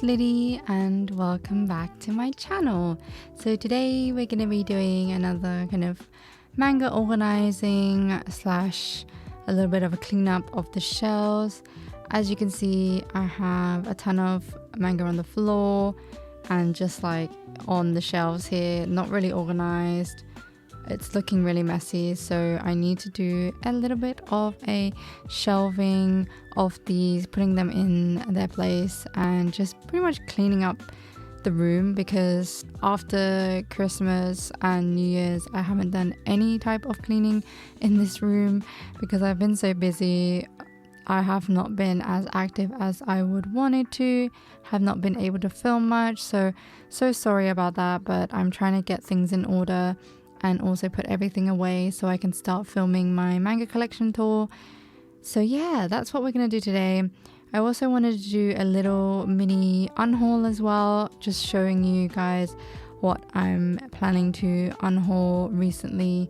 Liddy and welcome back to my channel. So today we're going to be doing another kind of manga organizing slash a little bit of a cleanup of the shelves. As you can see, I have a ton of manga on the floor and just like on the shelves here, not really organized. It's looking really messy, so I need to do a little bit of a shelving of these, putting them in their place and just pretty much cleaning up the room, because after Christmas and New Year's I haven't done any type of cleaning in this room because I've been so busy. I have not been as active as I would wanted to, have not been able to film much, so sorry about that, but I'm trying to get things in order and also put everything away so I can start filming my manga collection tour. So yeah, that's what we're going to do today. I also wanted to do a little mini unhaul as well, just showing you guys what I'm planning to unhaul recently.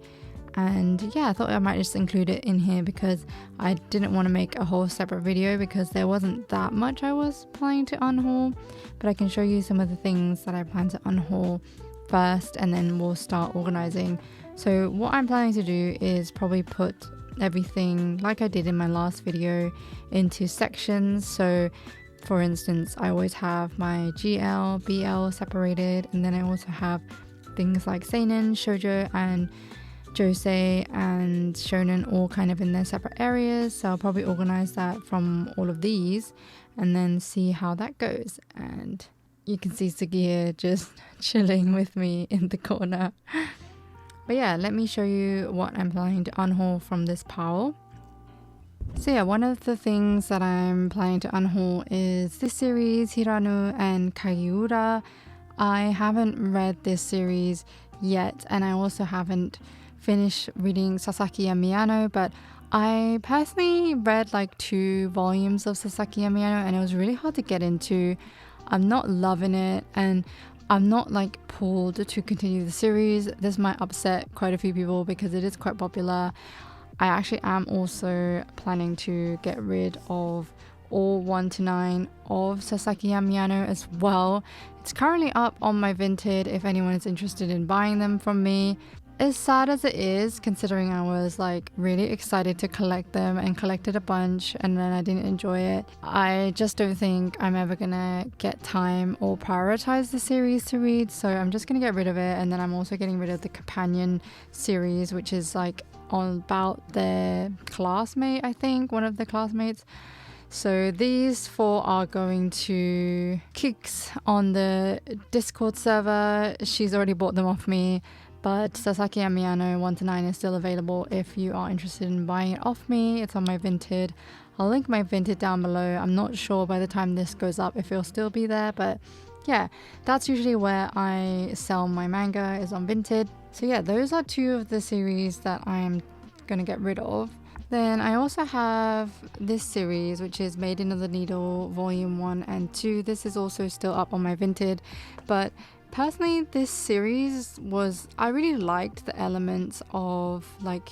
And yeah, I thought I might just include it in here because I didn't want to make a whole separate video because there wasn't that much I was planning to unhaul, but I can show you some of the things that I plan to unhaul first and then we'll start organizing. So what I'm planning to do is probably put everything like I did in my last video into sections. So for instance, I always have my GL, BL separated, and then I also have things like seinen, shojo and josei and shounen all kind of in their separate areas. So I'll probably organize that from all of these and then see how that goes. And you can see Sugi here just chilling with me in the corner. But yeah, let me show you what I'm planning to unhaul from this pile. So yeah, one of the things that I'm planning to unhaul is this series, Hiranu and Kagiura. I haven't read this series yet, and I also haven't finished reading Sasaki and Miyano, but I personally read like 2 volumes of Sasaki and Miyano and it was really hard to get into. I'm not loving it and I'm not like pulled to continue the series. This might upset quite a few people because it is quite popular. I actually am also planning to get rid of all 1 to 9 of Sasaki and Miyano as well. It's currently up on my Vinted if anyone is interested in buying them from me. As sad as it is, considering I was like really excited to collect them and collected a bunch and then I didn't enjoy it, I just don't think I'm ever gonna get time or prioritize the series to read, so I'm just gonna get rid of it. And then I'm also getting rid of the companion series, which is like on about their classmate, I think, one of the classmates. So these 4 are going to Kix on the Discord server. She's already bought them off me. But Sasaki and Miyano 1 to 9 is still available if you are interested in buying it off me. It's on my Vinted. I'll link my Vinted down below. I'm not sure by the time this goes up if it'll still be there, but yeah, that's usually where I sell my manga, is on Vinted. So yeah, those are 2 of the series that I'm gonna get rid of. Then I also have this series, which is Made in the Needle Volume 1 and 2. This is also still up on my Vinted, but personally, this series I really liked the elements of like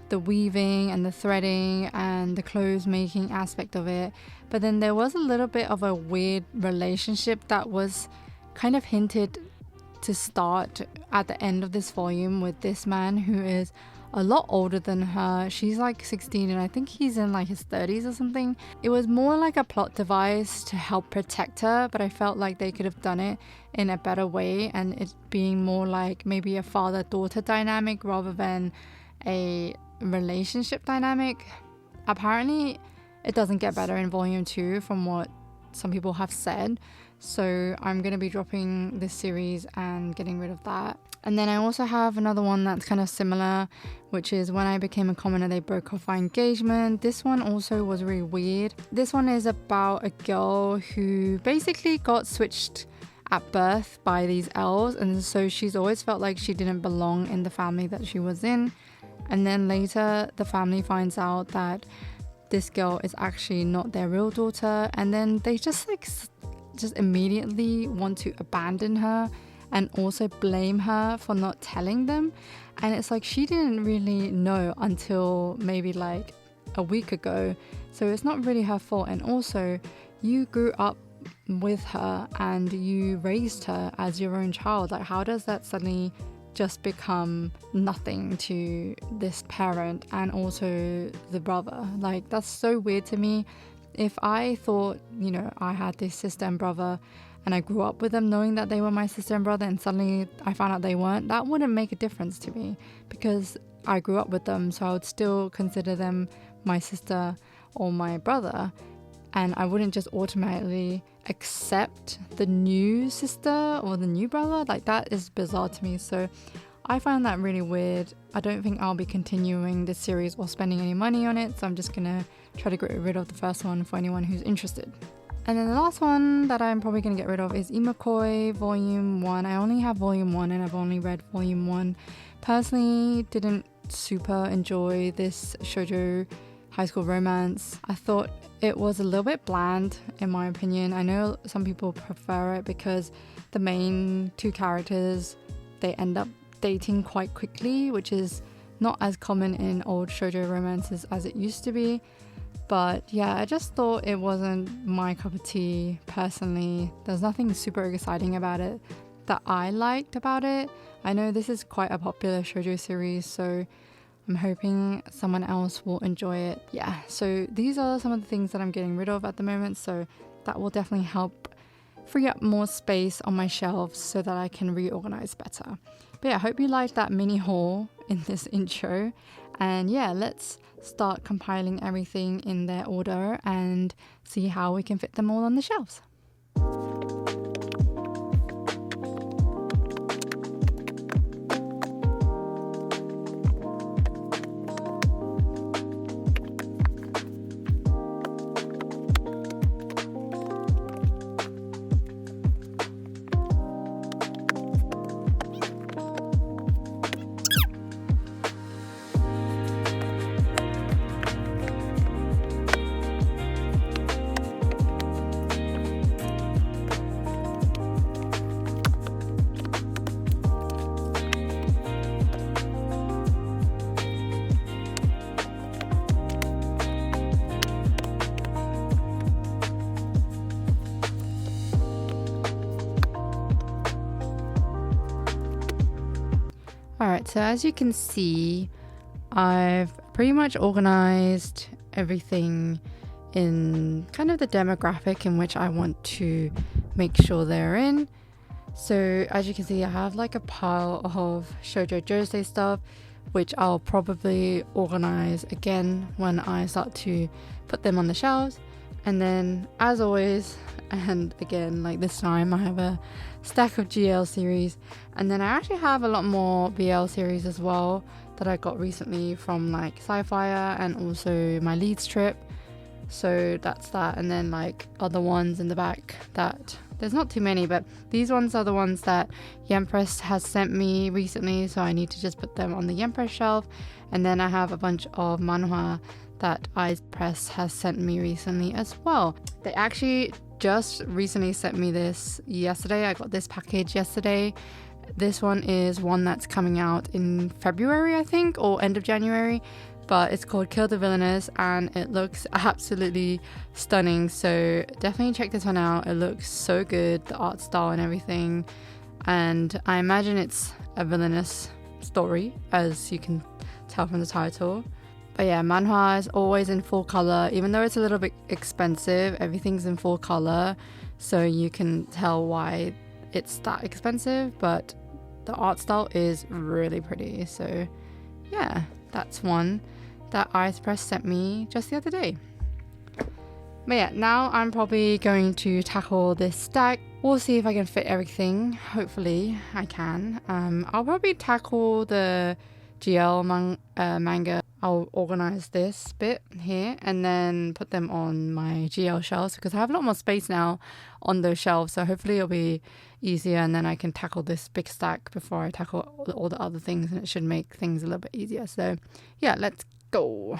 the weaving and the threading and the clothes making aspect of it. But then there was a little bit of a weird relationship that was kind of hinted to start at the end of this volume with this man who is a lot older than her. She's like 16 and I think he's in like his 30s or something. It was more like a plot device to help protect her, but I felt like they could have done it in a better way and it being more like maybe a father-daughter dynamic rather than a relationship dynamic. Apparently it doesn't get better in volume 2 from what some people have said, so I'm going to be dropping this series and getting rid of that. And then I also have another one that's kind of similar, which is When I Became a Commoner, They Broke Off Our Engagement. This one also was really weird. This one is about a girl who basically got switched at birth by these elves, and so she's always felt like she didn't belong in the family that she was in. And then later the family finds out that this girl is actually not their real daughter, and then they just immediately want to abandon her and also blame her for not telling them. And it's like she didn't really know until maybe like a week ago, so it's not really her fault. And also, you grew up with her and you raised her as your own child, like how does that suddenly just become nothing to this parent and also the brother? Like that's so weird to me. If I thought, you know, I had this sister and brother and I grew up with them knowing that they were my sister and brother and suddenly I found out they weren't, that wouldn't make a difference to me because I grew up with them, so I would still consider them my sister or my brother, and I wouldn't just automatically accept the new sister or the new brother. Like that is bizarre to me, so I find that really weird. I don't think I'll be continuing this series or spending any money on it, so I'm just gonna try to get rid of the first one for anyone who's interested. And then the last one that I'm probably going to get rid of is Imakoi Volume 1. I only have Volume 1 and I've only read Volume 1. Personally, didn't super enjoy this shoujo high school romance. I thought it was a little bit bland in my opinion. I know some people prefer it because the main two characters, they end up dating quite quickly, which is not as common in old shoujo romances as it used to be. But yeah, I just thought it wasn't my cup of tea personally. There's nothing super exciting about it that I liked about it. I know this is quite a popular shoujo series, so I'm hoping someone else will enjoy it. Yeah, so these are some of the things that I'm getting rid of at the moment, so that will definitely help free up more space on my shelves so that I can reorganize better. But yeah, I hope you liked that mini haul in this intro. And yeah, let's start compiling everything in their order and see how we can fit them all on the shelves. Alright, so as you can see, I've pretty much organized everything in kind of the demographic in which I want to make sure they're in. So as you can see, I have like a pile of shoujo josei stuff, which I'll probably organize again when I start to put them on the shelves. And then as always, and again like this time, I have a stack of GL series, and then I actually have a lot more BL series as well that I got recently from like Sci-Fi and also my Leeds trip. So that's that, and then like other ones in the back that there's not too many, but these ones are the ones that Yempress has sent me recently, so I need to just put them on the Yempress shelf. And then I have a bunch of manhwa that iPress has sent me recently as well. They actually just recently sent me this yesterday. I got this package yesterday. This one is one that's coming out in February, I think, or end of January, but it's called Kill the Villainous and it looks absolutely stunning, so definitely check this one out. It looks so good, the art style and everything, and I imagine it's a villainous story, as you can tell from the title. But yeah, manhwa is always in full color, even though it's a little bit expensive. Everything's in full color, so you can tell why it's that expensive, but the art style is really pretty. So yeah, that's one that iPress sent me just the other day. But yeah, now I'm probably going to tackle this stack. We'll see if I can fit everything. Hopefully I can. I'll probably tackle the GL manga. I'll organize this bit here and then put them on my GL shelves because I have a lot more space now on those shelves, so hopefully it'll be easier, and then I can tackle this big stack before I tackle all the other things, and it should make things a little bit easier. So yeah, let's go.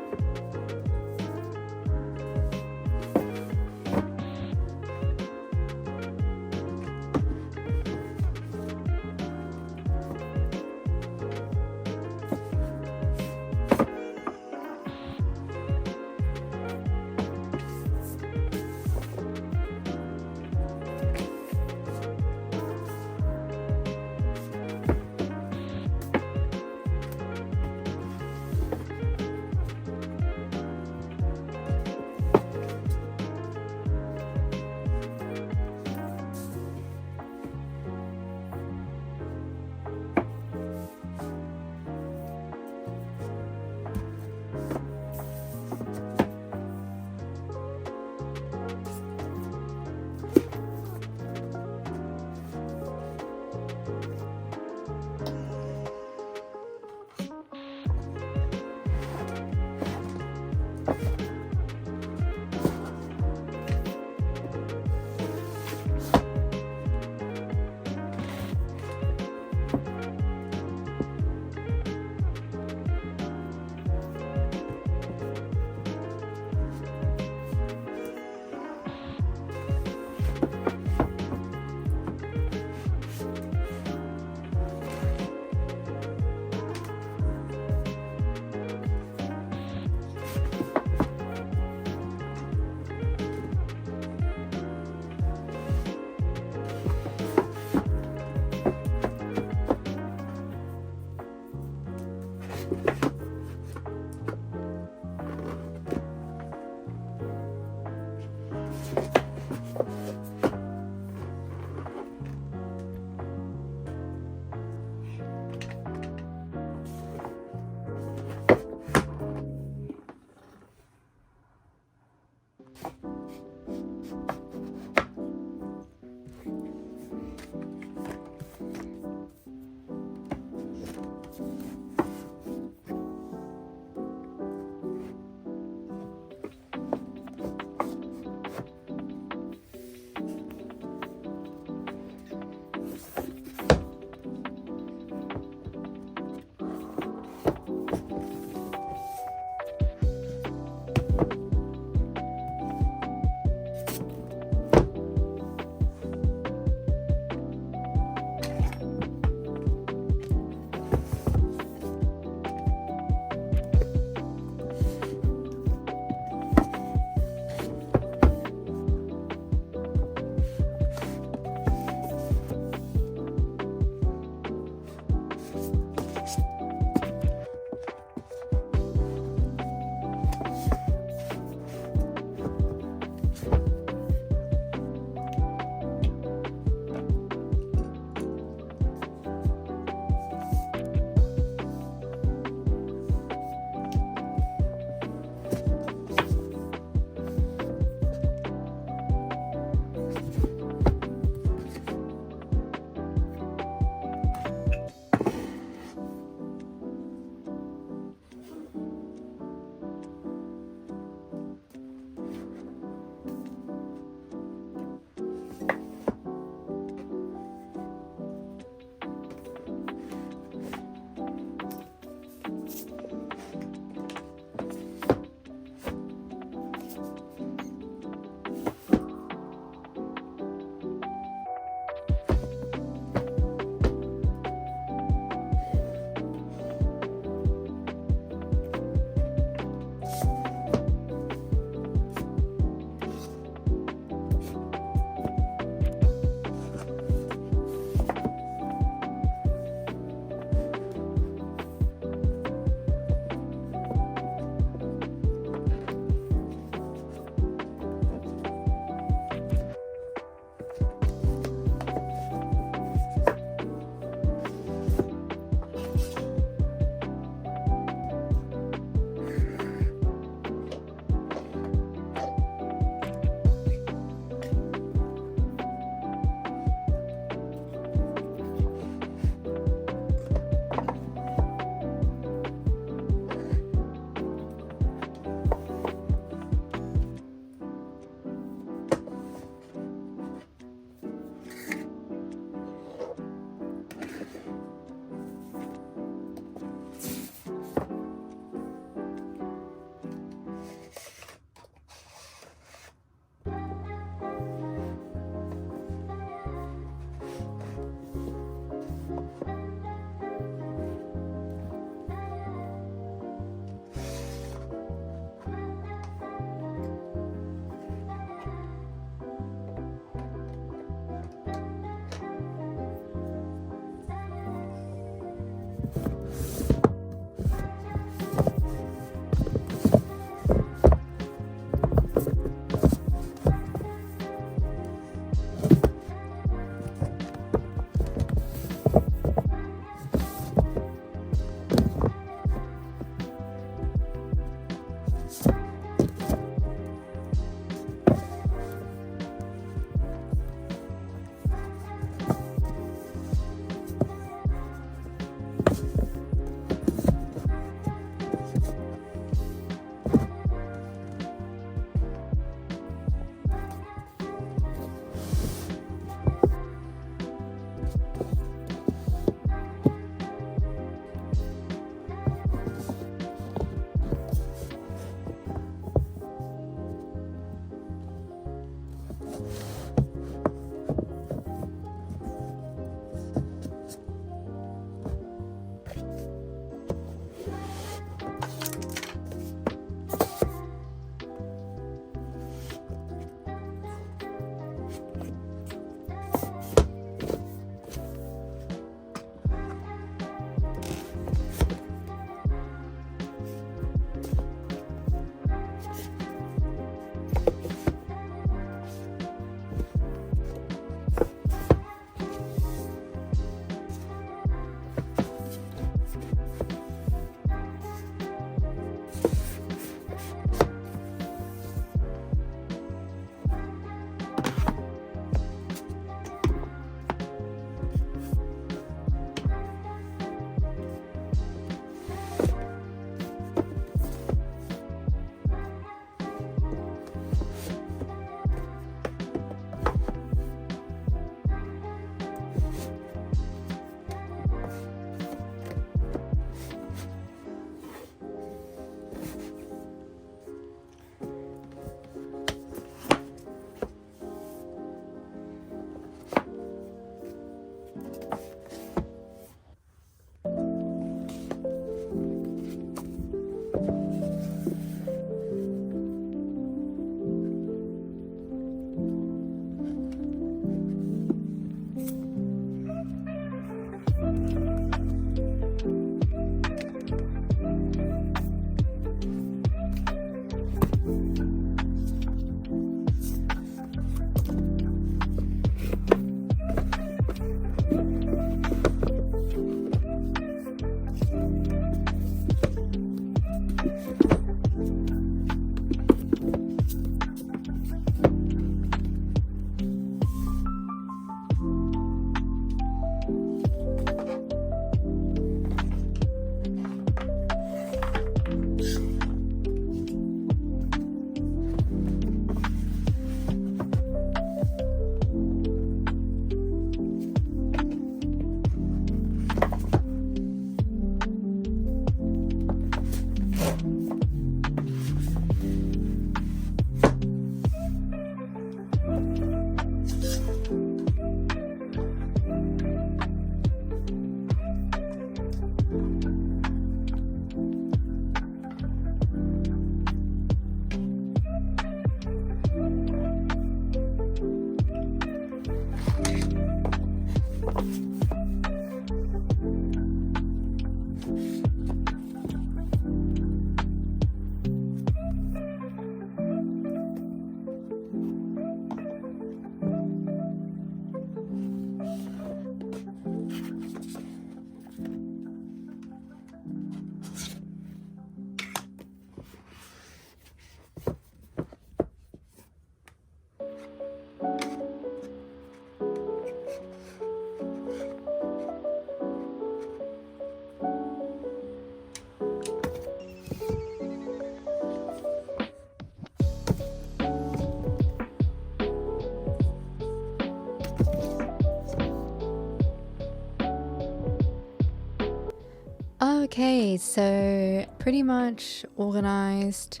Okay, so pretty much organized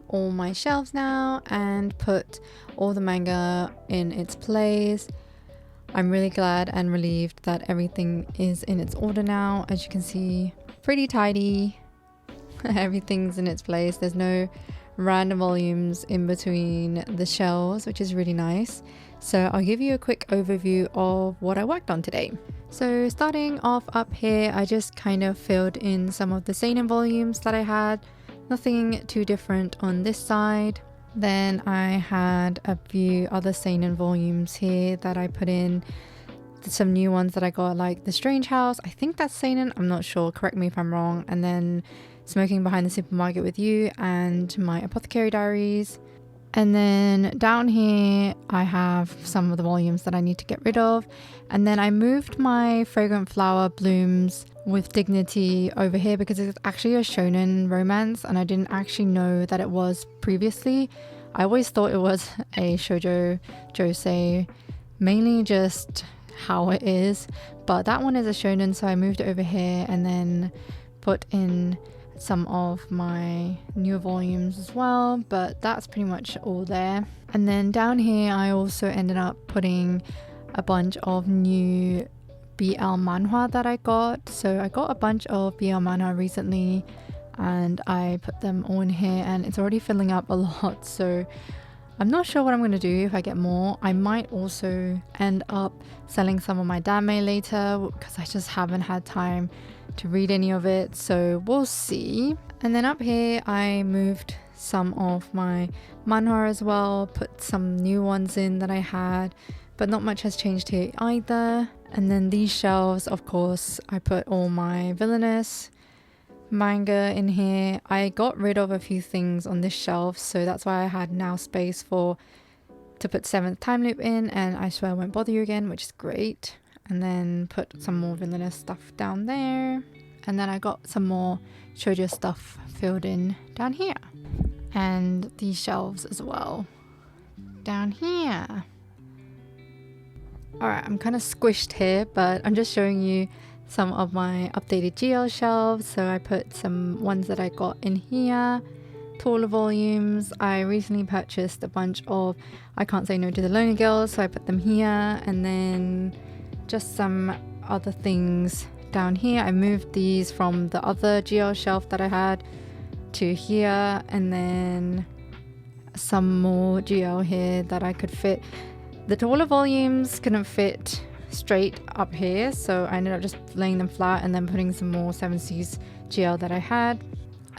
all my shelves now and put all the manga in its place. I'm really glad and relieved that everything is in its order now. As you can see, pretty tidy. Everything's in its place. There's no random volumes in between the shelves, which is really nice. So I'll give you a quick overview of what I worked on today. So starting off up here, I just kind of filled in some of the seinen volumes that I had. Nothing too different on this side. Then I had a few other seinen volumes here that I put in. Some new ones that I got, like The Strange House. I think that's seinen, I'm not sure, correct me if I'm wrong. And then Smoking Behind the Supermarket with You and my Apothecary Diaries. And then down here I have some of the volumes that I need to get rid of. And then I moved my Fragrant Flower Blooms with Dignity over here because it's actually a shonen romance and I didn't actually know that it was previously. I always thought it was a shojo josei, mainly just how it is, but that one is a shonen, so I moved it over here and then put in some of my newer volumes as well, but that's pretty much all there. And then down here I also ended up putting a bunch of new BL manhwa that I got. So I got a bunch of BL manhwa recently and I put them all in here and it's already filling up a lot, so I'm not sure what I'm going to do if I get more. I might also end up selling some of my dame later because I just haven't had time to read any of it, so we'll see. And then up here I moved some of my manhwa as well, put some new ones in that I had, but not much has changed here either. And then these shelves, of course, I put all my villainous manga in here. I got rid of a few things on this shelf, so that's why I had now space to put 7th Time Loop in, and I Swear I Won't Bother You Again, which is great. And then put some more villainous stuff down there, and then I got some more shoujo stuff filled in down here, and these shelves as well down here. Alright, I'm kind of squished here, but I'm just showing you some of my updated GL shelves. So I put some ones that I got in here, taller volumes. I recently purchased a bunch of I Can't Say No to the Lonely Girls, so I put them here, and then just some other things down here. I moved these from the other GL shelf that I had to here, and then some more GL here that I could fit. The taller volumes couldn't fit straight up here, so I ended up just laying them flat and then putting some more 7Cs GL that I had.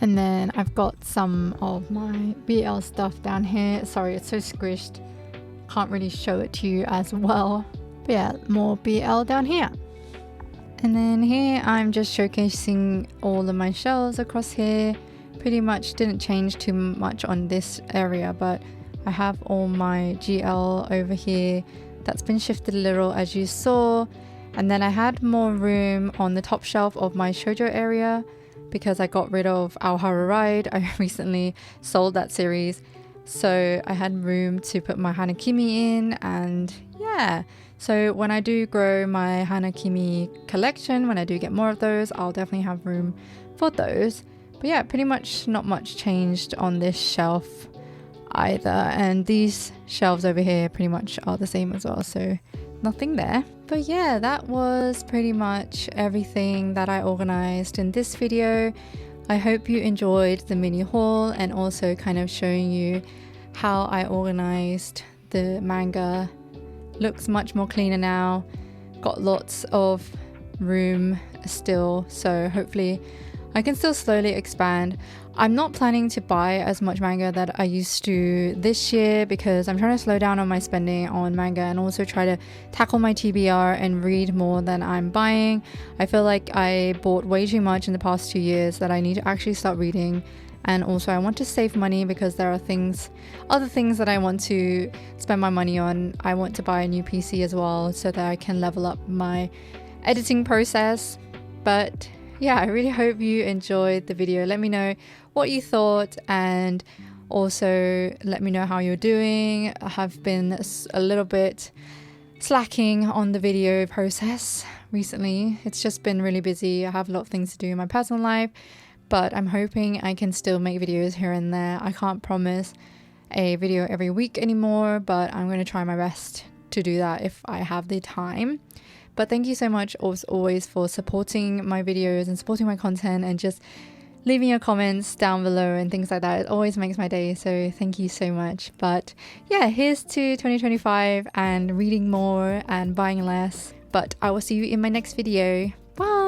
And then I've got some of my BL stuff down here. Sorry, it's so squished, can't really show it to you as well. But yeah, more BL down here. And then here I'm just showcasing all of my shelves across here. Pretty much didn't change too much on this area, but I have all my GL over here. That's been shifted a little, as you saw. And then I had more room on the top shelf of my shoujo area because I got rid of Our Horror Ride. I recently sold that series, so I had room to put my Hanakimi in. And yeah, so when I do grow my Hanakimi collection, when I do get more of those, I'll definitely have room for those. But yeah, pretty much not much changed on this shelf either, and these shelves over here pretty much are the same as well, so nothing there. But yeah, that was pretty much everything that I organized in this video. I hope you enjoyed the mini haul and also kind of showing you how I organized the manga. Looks much more cleaner now. got lots of room still, so hopefully I can still slowly expand. I'm not planning to buy as much manga that I used to this year because I'm trying to slow down on my spending on manga and also try to tackle my TBR and read more than I'm buying. I feel like I bought way too much in the past 2 years that I need to actually start reading. And also I want to save money because there are other things that I want to spend my money on. I want to buy a new PC as well so that I can level up my editing process. But yeah, I really hope you enjoyed the video. Let me know what you thought, and also let me know how you're doing. I have been a little bit slacking on the video process recently. It's just been really busy. I have a lot of things to do in my personal life, but I'm hoping I can still make videos here and there. I can't promise a video every week anymore, but I'm going to try my best to do that if I have the time. But thank you so much as always for supporting my videos and supporting my content and just leaving your comments down below and things like that. It always makes my day, so thank you so much. But yeah, here's to 2025 and reading more and buying less. But I will see you in my next video. Bye!